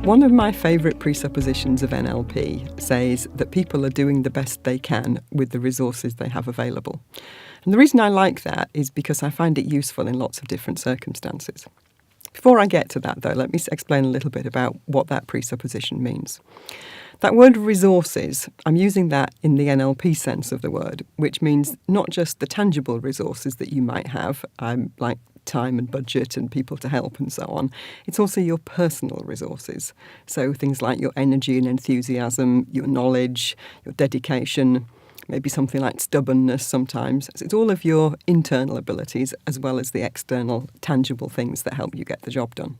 One of my favourite presuppositions of NLP says that people are doing the best they can with the resources they have available. And the reason I like that is because I find it useful in lots of different circumstances. Before I get to that, though, let me explain a little bit about what that presupposition means. That word resources, I'm using that in the NLP sense of the word, which means not just the tangible resources that you might have, like time and budget and people to help and so on. It's also your personal resources. So things like your energy and enthusiasm, your knowledge, your dedication, maybe something like stubbornness sometimes. So it's all of your internal abilities as well as the external tangible things that help you get the job done.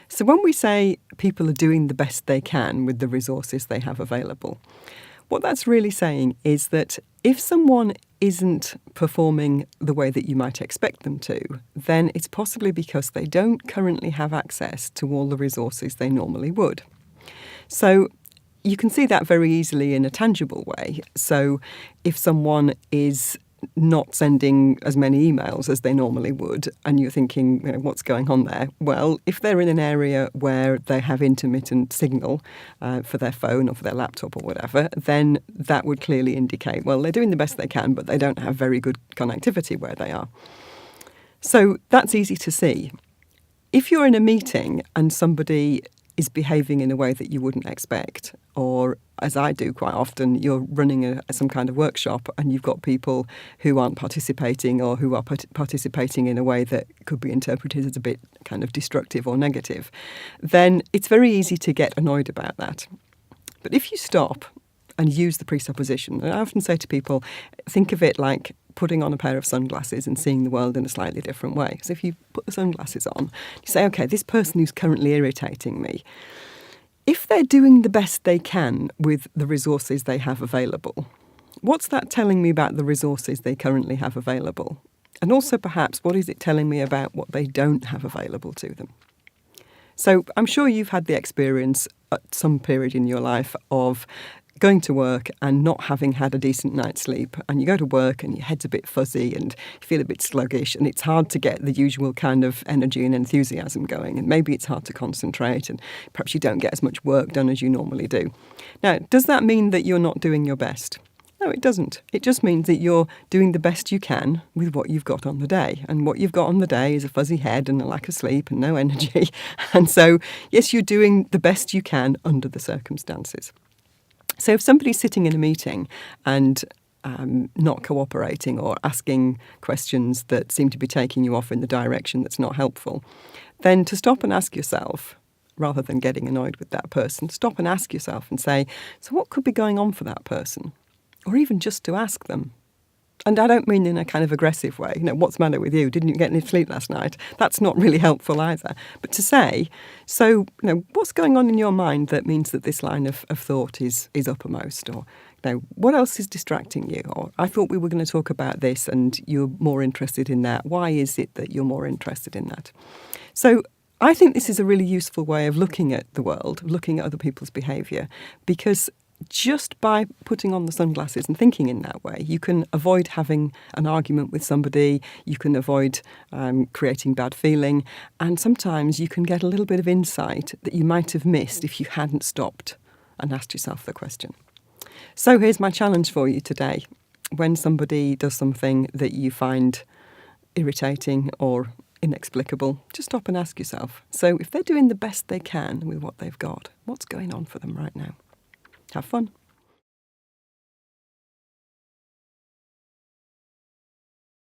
So when we say people are doing the best they can with the resources they have available, what that's really saying is that if someone isn't performing the way that you might expect them to, then it's possibly because they don't currently have access to all the resources they normally would. So you can see that very easily in a tangible way. So if someone is not sending as many emails as they normally would, and you're thinking, what's going on there? Well, if they're in an area where they have intermittent signal for their phone or for their laptop or whatever, then that would clearly indicate, well, they're doing the best they can, but they don't have very good connectivity where they are. So that's easy to see. If you're in a meeting and somebody is behaving in a way that you wouldn't expect, or as I do quite often, you're running some kind of workshop and you've got people who aren't participating or who are participating in a way that could be interpreted as a bit kind of destructive or negative, then it's very easy to get annoyed about that. But if you stop and use the presupposition, and I often say to people, think of it like putting on a pair of sunglasses and seeing the world in a slightly different way. So if you put the sunglasses on, you say, okay, this person who's currently irritating me, if they're doing the best they can with the resources they have available, what's that telling me about the resources they currently have available? And also perhaps, what is it telling me about what they don't have available to them? So I'm sure you've had the experience at some period in your life of going to work and not having had a decent night's sleep, and you go to work and your head's a bit fuzzy and you feel a bit sluggish, and it's hard to get the usual kind of energy and enthusiasm going, and maybe it's hard to concentrate, and perhaps you don't get as much work done as you normally do. Now, does that mean that you're not doing your best? No, it doesn't. It just means that you're doing the best you can with what you've got on the day. And what you've got on the day is a fuzzy head and a lack of sleep and no energy. And so, yes, you're doing the best you can under the circumstances. So if somebody's sitting in a meeting and not cooperating or asking questions that seem to be taking you off in the direction that's not helpful, then to stop and ask yourself, rather than getting annoyed with that person, stop and ask yourself and say, so what could be going on for that person? Or even just to ask them. And I don't mean in a kind of aggressive way, what's the matter with you? Didn't you get any sleep last night? That's not really helpful either. But to say, so, what's going on in your mind that means that this line of thought is uppermost? Or, what else is distracting you? Or, I thought we were going to talk about this and you're more interested in that. Why is it that you're more interested in that? So, I think this is a really useful way of looking at the world, looking at other people's behaviour, because just by putting on the sunglasses and thinking in that way, you can avoid having an argument with somebody, you can avoid creating bad feeling, and sometimes you can get a little bit of insight that you might have missed if you hadn't stopped and asked yourself the question. So here's my challenge for you today. When somebody does something that you find irritating or inexplicable, just stop and ask yourself, so if they're doing the best they can with what they've got, what's going on for them right now? Have fun.